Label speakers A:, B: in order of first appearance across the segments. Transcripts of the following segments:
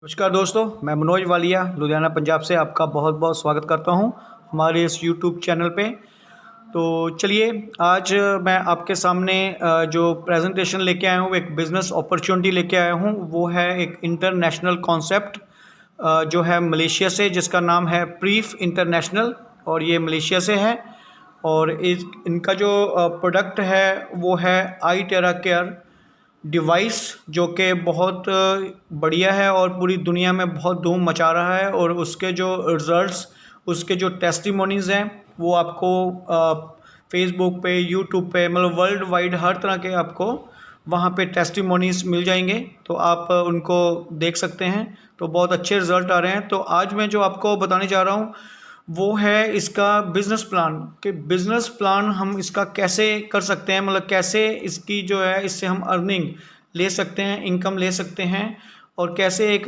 A: नमस्कार दोस्तों, मैं मनोज वालिया लुधियाना पंजाब से आपका बहुत बहुत स्वागत करता हूं हमारे इस यूट्यूब चैनल पे। तो चलिए, आज मैं आपके सामने जो प्रेजेंटेशन लेके आया हूं, एक बिज़नेस अपॉर्चुनिटी लेके आया हूं। वो है एक इंटरनेशनल कॉन्सेप्ट जो है मलेशिया से, जिसका नाम है प्रीफ इंटरनेशनल, और ये मलेशिया से है। और इनका जो प्रोडक्ट है वो है आई टेरा केयर डिवाइस, जो कि बहुत बढ़िया है और पूरी दुनिया में बहुत धूम मचा रहा है। और उसके जो रिज़ल्ट्स, उसके जो टेस्टिमोनीज़ हैं, वो आपको फेसबुक पे, यूट्यूब पे, मतलब वर्ल्ड वाइड हर तरह के आपको वहाँ पे टेस्टिमोनीज़ मिल जाएंगे। तो आप उनको देख सकते हैं। तो बहुत अच्छे रिज़ल्ट आ रहे हैं। तो आज मैं जो आपको बताने जा रहा हूँ वो है इसका बिज़नेस प्लान, कि बिज़नेस प्लान हम इसका कैसे कर सकते हैं, मतलब कैसे इसकी जो है इससे हम अर्निंग ले सकते हैं, इनकम ले सकते हैं, और कैसे एक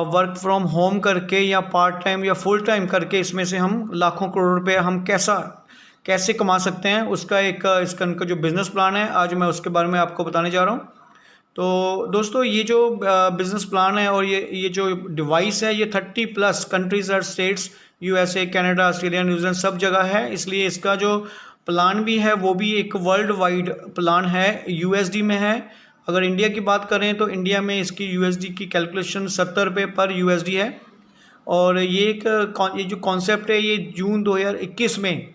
A: वर्क फ्रॉम होम करके या पार्ट टाइम या फुल टाइम करके इसमें से हम लाखों करोड़ रुपए हम कैसे कमा सकते हैं, उसका एक इनका जो बिज़नेस प्लान है, आज मैं उसके बारे में आपको बताने जा रहा हूँ। तो दोस्तों, ये जो बिज़नेस प्लान है और ये जो डिवाइस है, ये 30+ कंट्रीज़ और states, USA, Canada, Australia, New Zealand, सब जगह है। इसलिए इसका जो प्लान भी है वो भी एक वर्ल्ड वाइड प्लान है, यूएसडी में है। अगर इंडिया की बात करें तो इंडिया में इसकी यूएसडी की कैलकुलेशन 70 रुपये पर यूएसडी है। और ये जो कॉन्सेप्ट है, ये जून 2021 में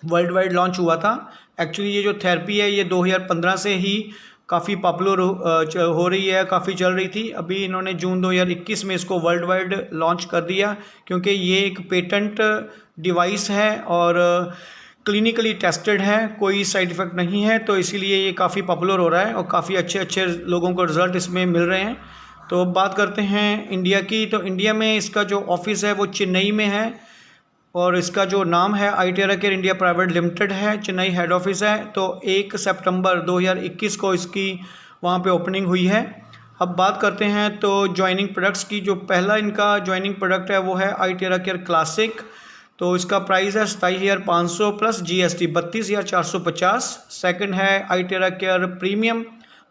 A: वर्ल्ड वाइड लॉन्च हुआ था। एक्चुअली ये जो थेरेपी है ये 2015 से ही काफ़ी पॉपुलर हो रही है, काफ़ी चल रही थी। अभी इन्होंने जून 2021 में इसको वर्ल्ड वाइड लॉन्च कर दिया, क्योंकि ये एक पेटेंट डिवाइस है और क्लिनिकली टेस्टेड है, कोई साइड इफ़ेक्ट नहीं है। तो इसीलिए ये काफ़ी पॉपुलर हो रहा है और काफ़ी अच्छे अच्छे लोगों को रिज़ल्ट इसमें मिल रहे हैं। तो बात करते हैं इंडिया की। तो इंडिया में इसका जो ऑफिस है वो चेन्नई में है, और इसका जो नाम है आई टेरा केयर इंडिया प्राइवेट लिमिटेड है, चेन्नई हेड ऑफिस है। तो 1 सितंबर 2021 को इसकी वहाँ पे ओपनिंग हुई है। अब बात करते हैं तो ज्वाइनिंग प्रोडक्ट्स की। जो पहला इनका ज्वाइनिंग प्रोडक्ट है वो है आई टेरा केयर क्लासिक। तो इसका प्राइस है 27,500 प्लस जीएसटी 32,450। सेकंड है आई टेरा केयर प्रीमियम,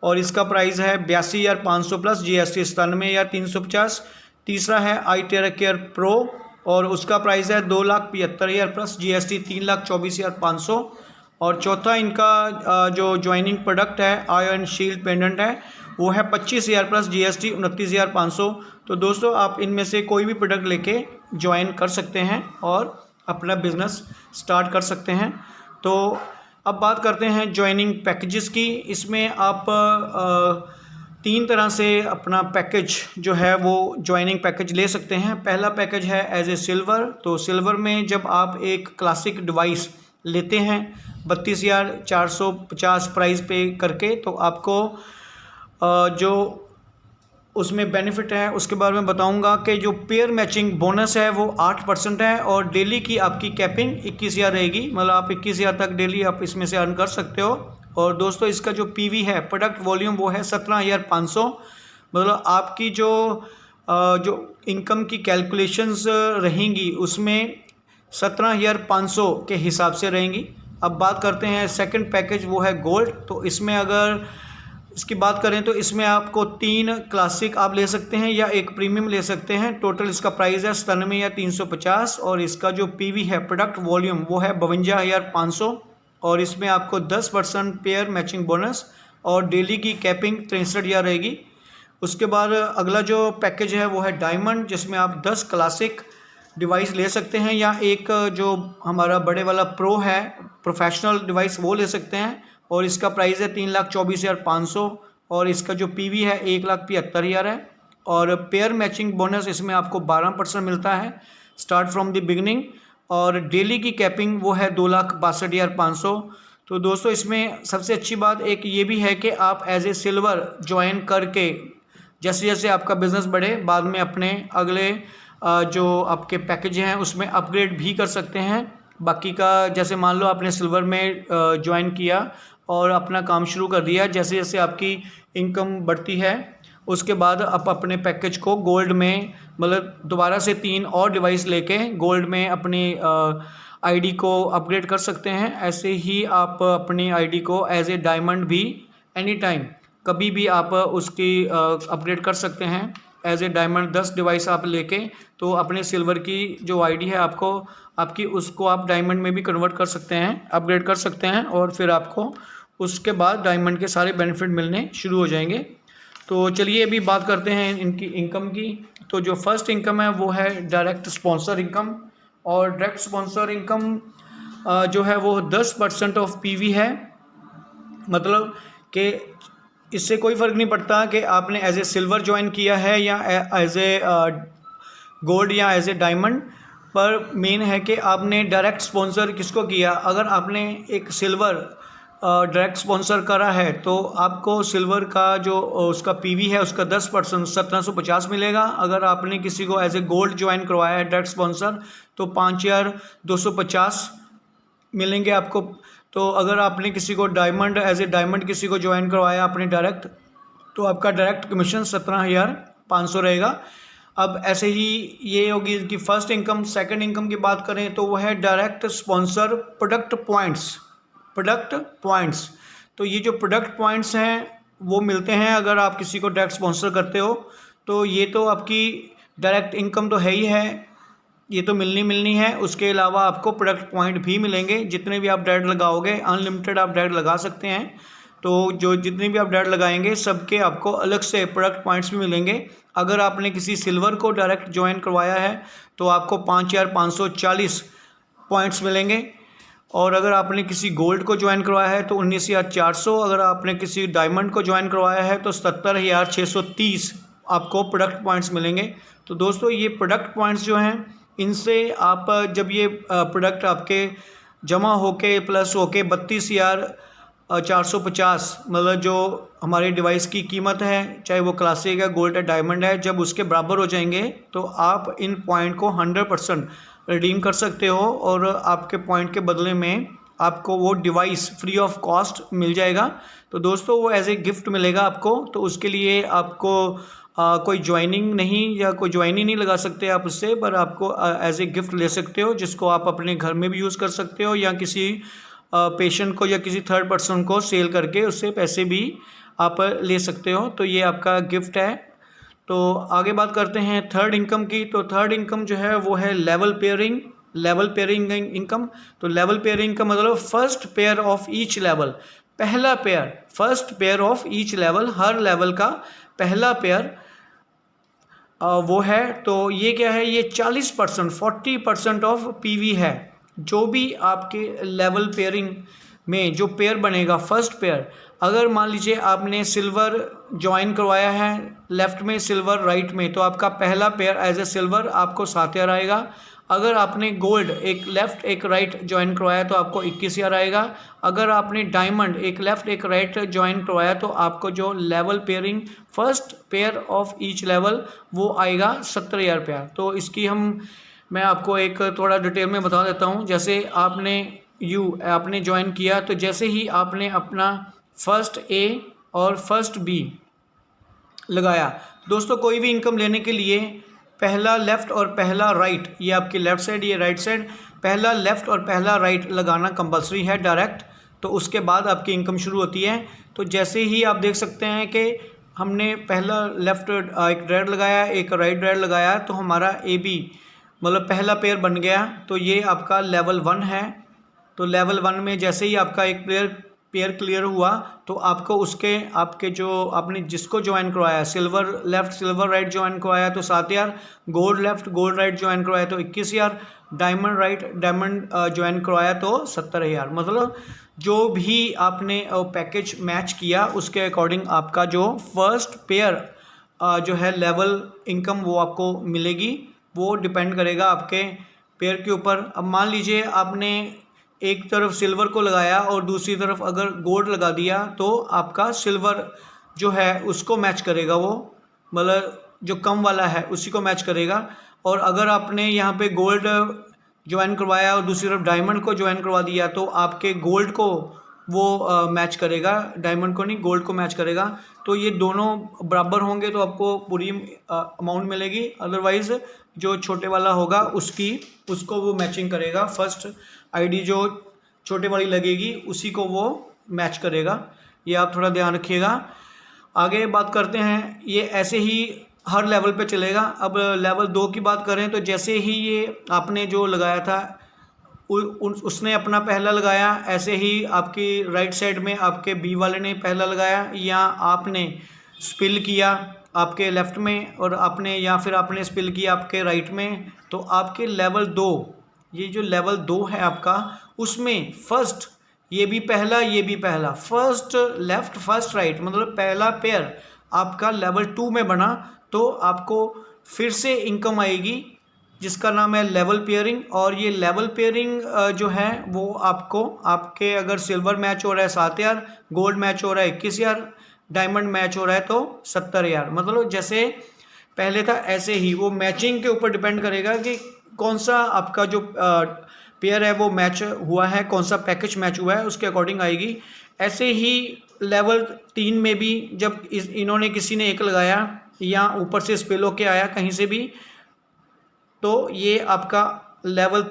A: और इसका प्राइस है 82,500 प्लस जीएसटी 97,350। तीसरा है आई टेरा केयर प्रो, और उसका प्राइस है 2,75,000 प्लस जीएसटी 3,24,500। और चौथा इनका जो ज्वाइनिंग प्रोडक्ट है आयरन शील्ड पेंडेंट है, वो है 25,000 प्लस जीएसटी 29,500। तो दोस्तों, आप इनमें से कोई भी प्रोडक्ट लेके ज्वाइन कर सकते हैं और अपना बिज़नेस स्टार्ट कर सकते हैं। तो अब बात करते हैं ज्वाइनिंग पैकेजेस की। इसमें आप 3 तरह से अपना पैकेज जो है वो ज्वाइनिंग पैकेज ले सकते हैं। पहला पैकेज है एज ए सिल्वर। तो सिल्वर में जब आप एक क्लासिक डिवाइस लेते हैं 32,450 प्राइस पे करके, तो आपको जो उसमें बेनिफिट है उसके बारे में बताऊंगा कि जो पेयर मैचिंग बोनस है वो 8% है, और डेली की आपकी कैपिंग 21,000 रहेगी। मतलब आप 21,000 तक डेली आप इसमें से अर्न कर सकते हो। और दोस्तों, इसका जो पीवी है, प्रोडक्ट वॉल्यूम, वो है 17,500। मतलब आपकी जो इनकम की कैलकुलेशंस रहेंगी उसमें 17,500 के हिसाब से रहेंगी। अब बात करते हैं सेकंड पैकेज, वो है गोल्ड। तो इसमें अगर इसकी बात करें तो इसमें आपको 3 क्लासिक आप ले सकते हैं या एक प्रीमियम ले सकते हैं। टोटल इसका प्राइस है 97,350, और इसका जो पीवी है, प्रोडक्ट वॉल्यूम, वो है 52,500। और इसमें आपको 10% पेयर मैचिंग बोनस और डेली की कैपिंग 63,000 रहेगी। उसके बाद अगला जो पैकेज है वो है डायमंड, जिसमें आप 10 क्लासिक डिवाइस ले सकते हैं, या एक जो हमारा बड़े वाला प्रो है, प्रोफेशनल डिवाइस, वो ले सकते हैं। और इसका प्राइस है 3,24,500, और इसका जो पीवी है 1,75,000 है। और पेयर मैचिंग बोनस इसमें आपको 12% मिलता है स्टार्ट फ्रॉम द बिगनिंग। और डेली की कैपिंग वो है 2,62,500। तो दोस्तों, इसमें सबसे अच्छी बात एक ये भी है कि आप एज ए सिल्वर ज्वाइन करके जैसे जैसे आपका बिज़नेस बढ़े, बाद में अपने अगले जो आपके पैकेज हैं उसमें अपग्रेड भी कर सकते हैं। बाकी का, जैसे मान लो आपने सिल्वर में ज्वाइन किया और अपना काम शुरू कर दिया, जैसे जैसे आपकी इनकम बढ़ती है उसके बाद आप अपने पैकेज को गोल्ड में, मतलब दोबारा से 3 और डिवाइस लेके गोल्ड में अपनी आईडी को अपग्रेड कर सकते हैं। ऐसे ही आप अपनी आईडी को एज ए डायमंड भी एनी टाइम, कभी भी आप उसकी अपग्रेड कर सकते हैं। एज ए डायमंड 10 डिवाइस आप लेके तो अपने सिल्वर की जो आईडी है आपको आपकी उसको आप डायमंड में भी कन्वर्ट कर सकते हैं, अपग्रेड कर सकते हैं और फिर आपको उसके बाद डायमंड के सारे बेनिफिट मिलने शुरू हो जाएंगे। तो चलिए अभी बात करते हैं इनकी इनकम की। तो जो फर्स्ट इनकम है वो है डायरेक्ट स्पॉन्सर इनकम, और डायरेक्ट स्पॉन्सर इनकम जो है वो 10% ऑफ पीवी है। मतलब कि इससे कोई फ़र्क नहीं पड़ता कि आपने एज ए सिल्वर ज्वाइन किया है या एज ए गोल्ड या एज ए डायमंड, पर मेन है कि आपने डायरेक्ट स्पॉन्सर किसको किया। अगर आपने एक सिल्वर डायरेक्ट स्पॉन्सर करा है तो आपको सिल्वर का जो उसका पीवी है उसका 10% 1750 मिलेगा। अगर आपने किसी को एज ए गोल्ड ज्वाइन करवाया है डायरेक्ट स्पॉन्सर तो 5250 मिलेंगे आपको। तो अगर आपने किसी को डायमंड एज ए डायमंड किसी को ज्वाइन करवाया आपने डायरेक्ट, तो आपका डायरेक्ट कमीशन 17,500 रहेगा। अब ऐसे ही ये होगी इनकी फर्स्ट इनकम। सेकंड इनकम की बात करें तो वो है डायरेक्ट स्पॉन्सर प्रोडक्ट पॉइंट्स। तो ये जो प्रोडक्ट पॉइंट्स हैं वो मिलते हैं अगर आप किसी को डायरेक्ट स्पॉन्सर करते हो। तो ये तो आपकी डायरेक्ट इनकम तो है ही है, ये तो मिलनी है। उसके अलावा आपको प्रोडक्ट पॉइंट भी मिलेंगे। जितने भी आप डायरेक्ट लगाओगे अनलिमिटेड आप डायरेक्ट लगा सकते हैं। तो जो जितने भी आप डायरेक्ट लगाएंगे सबके आपको अलग से प्रोडक्ट पॉइंट्स भी मिलेंगे। अगर आपने किसी सिल्वर को डायरेक्ट ज्वाइन करवाया है तो आपको 5540 पॉइंट्स मिलेंगे, और अगर आपने किसी गोल्ड को ज्वाइन करवाया है तो 19,400, अगर आपने किसी डायमंड को ज्वाइन करवाया है तो 70,630 आपको प्रोडक्ट पॉइंट्स मिलेंगे। तो दोस्तों ये प्रोडक्ट पॉइंट्स जो हैं इनसे आप जब ये प्रोडक्ट आपके जमा होके प्लस होके 32,450 मतलब जो हमारे डिवाइस की कीमत है चाहे वो क्लासिक है, गोल्ड है, डायमंड है, जब उसके बराबर हो जाएंगे तो आप इन पॉइंट को 100% रिडीम कर सकते हो और आपके पॉइंट के बदले में आपको वो डिवाइस फ्री ऑफ कॉस्ट मिल जाएगा। तो दोस्तों वो एज ए गिफ्ट मिलेगा आपको। तो उसके लिए आपको कोई ज्वाइनिंग नहीं या कोई ज्वाइन ही नहीं लगा सकते आप उससे, पर आपको एज ए गिफ्ट ले सकते हो जिसको आप अपने घर में भी यूज़ कर सकते हो या किसी पेशेंट को या किसी थर्ड पर्सन को सेल करके उससे पैसे भी आप ले सकते हो। तो ये आपका गिफ्ट है। तो आगे बात करते हैं थर्ड इनकम की। तो थर्ड इनकम जो है वो है लेवल पेयरिंग इनकम। तो लेवल पेयरिंग का मतलब first pair of each level, पहला pair, first pair of each level, हर लेवल का पहला पेयर वो है। तो ये क्या है, ये 40% ऑफ पीवी है। जो भी आपके लेवल पेयरिंग में जो पेयर बनेगा फर्स्ट पेयर, अगर मान लीजिए आपने सिल्वर ज्वाइन करवाया है लेफ़्ट में, सिल्वर राइट में, तो आपका पहला पेयर एज ए सिल्वर आपको 7,000 आएगा। अगर आपने गोल्ड एक लेफ़्ट एक राइट ज्वाइन करवाया तो आपको 21,000 आएगा। अगर आपने डायमंड एक लेफ़्ट एक राइट ज्वाइन करवाया तो आपको जो level pairing first pair of each level वो आएगा 70,000 रुपया। तो इसकी मैं आपको एक थोड़ा डिटेल में बता देता हूँ। जैसे आपने ज्वाइन किया तो जैसे ही आपने अपना फर्स्ट ए और फर्स्ट बी लगाया, दोस्तों कोई भी इनकम लेने के लिए पहला लेफ़्ट और पहला राइट, ये आपकी लेफ़्ट साइड ये राइट साइड, पहला लेफ़्ट और पहला राइट लगाना कंपलसरी है डायरेक्ट। तो उसके बाद आपकी इनकम शुरू होती है। तो जैसे ही आप देख सकते हैं कि हमने पहला लेफ़्ट एक रेड लगाया एक राइट रेड लगाया तो हमारा ए बी मतलब पहला पेयर बन गया। तो ये आपका लेवल 1 है। तो लेवल 1 में जैसे ही आपका एक पेयर क्लियर हुआ तो आपको आपके जो आपने जिसको ज्वाइन करवाया, silver left silver right join करवाया तो 7,000, gold left gold right join करवाया तो 21,000, डायमंड राइट डायमंड ज्वाइन करवाया तो 70,000। मतलब जो भी आपने पैकेज मैच किया उसके अकॉर्डिंग आपका जो फर्स्ट पेयर जो है लेवल इनकम वो आपको मिलेगी। वो डिपेंड करेगा आपके पेयर के ऊपर। अब मान लीजिए आपने एक तरफ सिल्वर को लगाया और दूसरी तरफ अगर गोल्ड लगा दिया तो आपका सिल्वर जो है उसको मैच करेगा, वो मतलब जो कम वाला है उसी को मैच करेगा। और अगर आपने यहाँ पे गोल्ड ज्वाइन करवाया और दूसरी तरफ डायमंड को ज्वाइन करवा दिया तो आपके गोल्ड को वो मैच करेगा, डायमंड को नहीं गोल्ड को मैच करेगा। तो ये दोनों बराबर होंगे तो आपको पूरी अमाउंट मिलेगी। अदरवाइज़ जो छोटे वाला होगा उसको वो मैचिंग करेगा, फर्स्ट आईडी जो छोटे वाली लगेगी उसी को वो मैच करेगा। ये आप थोड़ा ध्यान रखिएगा। आगे बात करते हैं, ये ऐसे ही हर लेवल पे चलेगा। अब लेवल 2 की बात करें तो जैसे ही ये आपने जो लगाया था उसने अपना पहला लगाया, ऐसे ही आपकी राइट साइड में आपके बी वाले ने पहला लगाया, या आपने स्पिल किया आपके लेफ़्ट में और आपने, या फिर आपने स्पिल किया आपके राइट में, तो आपके लेवल 2, ये जो लेवल 2 है आपका, उसमें फर्स्ट ये भी पहला, फर्स्ट लेफ़्ट फर्स्ट राइट, मतलब पहला पेयर आपका लेवल 2 में बना, तो आपको फिर से इनकम आएगी जिसका नाम है लेवल पेयरिंग। और ये लेवल पेयरिंग जो है वो आपको, आपके अगर सिल्वर मैच हो रहा है 7,000, गोल्ड मैच हो रहा है 21,000, डायमंड मैच हो रहा है तो 70,000, मतलब जैसे पहले था ऐसे ही वो मैचिंग के ऊपर डिपेंड करेगा कि कौन सा आपका जो पेयर है वो मैच हुआ है, कौन सा पैकेज मैच हुआ है, उसके अकॉर्डिंग आएगी। ऐसे ही लेवल 3 में भी जब इन्होंने किसी ने एक लगाया या ऊपर से स्पिल होके आया कहीं से भी, तो ये आपका लेवल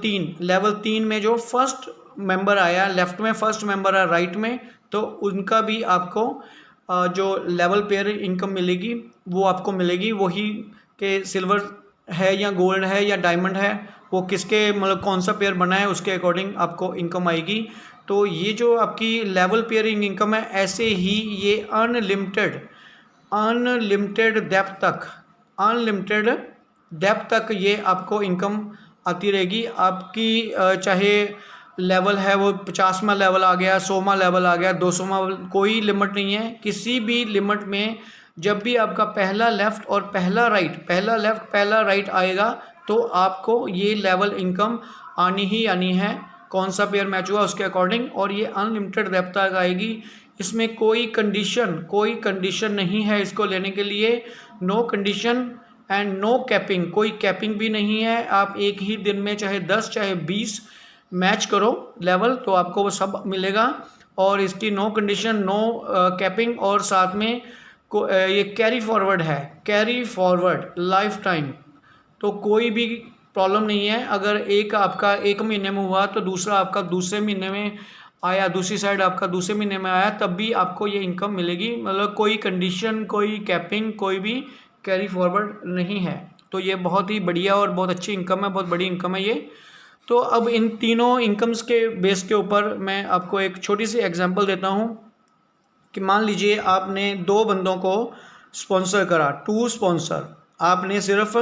A: 3 में जो फर्स्ट मेंबर आया, लेफ़्ट में फर्स्ट मेंबर आया राइट में, तो उनका भी आपको जो लेवल पेयर इनकम मिलेगी वो आपको मिलेगी। वही कि सिल्वर है या गोल्ड है या डायमंड है, वो किसके मतलब कौन सा पेयर बना है उसके अकॉर्डिंग आपको इनकम आएगी। तो ये जो आपकी लेवल पेयरिंग इनकम है, ऐसे ही ये अनलिमिटेड डेप्थ तक ये आपको इनकम आती रहेगी। आपकी चाहे लेवल है वो 50वां लेवल आ गया, 100वां लेवल आ गया, 200वां, कोई लिमिट नहीं है। किसी भी लिमिट में जब भी आपका पहला लेफ़्ट और पहला राइट, पहला लेफ़्ट पहला राइट आएगा, तो आपको ये लेवल इनकम आनी ही आनी है, कौन सा पेयर मैच हुआ उसके अकॉर्डिंग। और ये अनलिमिटेड डेप्थ तक आएगी। इसमें कोई कंडीशन नहीं है इसको लेने के लिए, no condition and no capping, कोई कैपिंग भी नहीं है। आप एक ही दिन में चाहे 10 चाहे 20 मैच करो लेवल, तो आपको वो सब मिलेगा। और इसकी नो कंडीशन, नो कैपिंग, और साथ में ये कैरी फॉरवर्ड लाइफ टाइम, तो कोई भी प्रॉब्लम नहीं है। अगर एक आपका एक महीने में हुआ तो दूसरा आपका दूसरे महीने में आया, दूसरी साइड आपका दूसरे महीने में आया, तब भी आपको ये इनकम मिलेगी। मतलब कोई कंडीशन, कोई कैपिंग, कोई भी कैरी फॉरवर्ड नहीं है। तो ये बहुत ही बढ़िया और बहुत अच्छी इनकम है, बहुत बड़ी इनकम है ये। तो अब इन तीनों इनकम्स के बेस के ऊपर मैं आपको एक छोटी सी एग्जांपल देता हूँ कि मान लीजिए आपने 2 बंदों को स्पॉन्सर करा, 2 स्पॉन्सर, आपने सिर्फ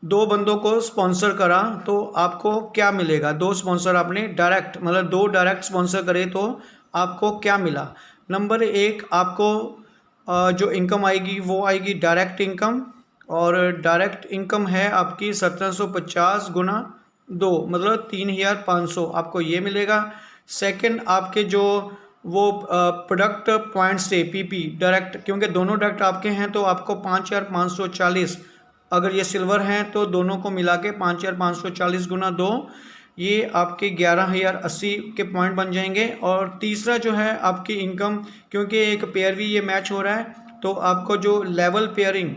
A: 2 बंदों को स्पॉन्सर करा, तो आपको क्या मिलेगा। 2 स्पॉन्सर आपने डायरेक्ट, मतलब 2 डायरेक्ट स्पॉन्सर करे तो आपको क्या मिला। नंबर 1 आपको जो इनकम आएगी वो आएगी डायरेक्ट इनकम, और डायरेक्ट इनकम है आपकी 1750 गुना 2, मतलब 3,500 आपको ये मिलेगा। सेकंड आपके जो वो प्रोडक्ट पॉइंट से पीपी डायरेक्ट, क्योंकि दोनों डायरेक्ट आपके हैं तो आपको 5,540, अगर ये सिल्वर हैं तो दोनों को मिला के 5,540 गुना 2, ये आपके 11,080 के पॉइंट बन जाएंगे। और तीसरा जो है आपकी इनकम, क्योंकि एक पेयर भी ये मैच हो रहा है, तो आपको जो लेवल पेयरिंग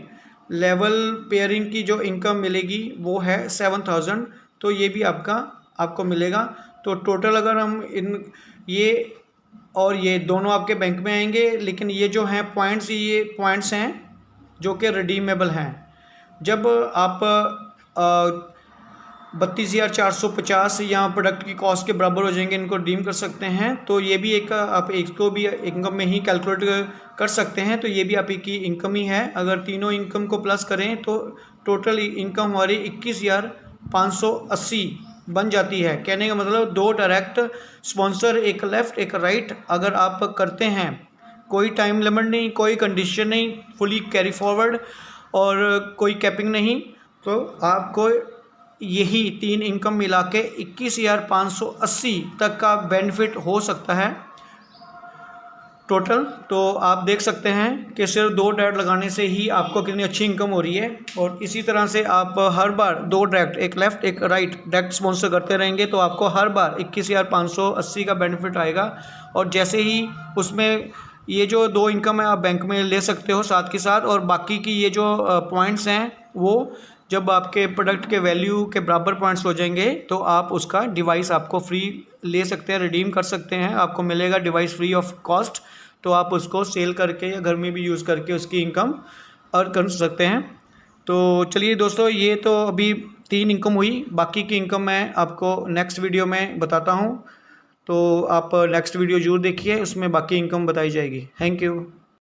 A: की जो इनकम मिलेगी वो है 7,000, तो ये भी आपको मिलेगा। तो टोटल अगर हम ये और ये दोनों आपके बैंक में आएंगे, लेकिन ये जो हैं पॉइंट्स, ये पॉइंट्स हैं जो कि रिडीमेबल हैं। जब आप 32,450 या प्रोडक्ट की कॉस्ट के बराबर हो जाएंगे, इनको रिडीम कर सकते हैं। तो ये भी एक आप इसको भी इनकम में ही कैलकुलेट कर सकते हैं, तो ये भी आप की इनकम ही है। अगर तीनों इनकम को प्लस करें तो टोटल इनकम हमारी 21,580 बन जाती है। कहने का मतलब 2 डायरेक्ट स्पॉन्सर, एक लेफ़्ट एक राइट, अगर आप करते हैं, कोई टाइम लिमिट नहीं, कोई कंडीशन नहीं, फुली कैरी फॉरवर्ड और कोई कैपिंग नहीं, तो आपको यही 3 इनकम मिला के 21,580 तक का बेनिफिट हो सकता है टोटल। तो आप देख सकते हैं कि सिर्फ 2 डायरेक्ट लगाने से ही आपको कितनी अच्छी इनकम हो रही है। और इसी तरह से आप हर बार 2 डायरेक्ट, एक लेफ़्ट एक राइट डायरेक्ट स्पॉन्सर करते रहेंगे, तो आपको हर बार 21,580 का बेनिफिट आएगा। और जैसे ही उसमें ये जो 2 इनकम है आप बैंक में ले सकते हो साथ के साथ, और बाकी की ये जो पॉइंट्स हैं वो जब आपके प्रोडक्ट के वैल्यू के बराबर पॉइंट्स हो जाएंगे तो आप उसका डिवाइस आपको फ्री ले सकते हैं, रिडीम कर सकते हैं, आपको मिलेगा डिवाइस फ्री ऑफ कॉस्ट। तो आप उसको सेल करके या घर में भी यूज़ करके उसकी इनकम अर्न कर सकते हैं। तो चलिए दोस्तों, ये तो अभी 3 इनकम हुई, बाकी की इनकम मैं आपको नेक्स्ट वीडियो में बताता हूँ। तो आप नेक्स्ट वीडियो ज़रूर देखिए, उसमें बाकी इनकम बताई जाएगी। Thank you.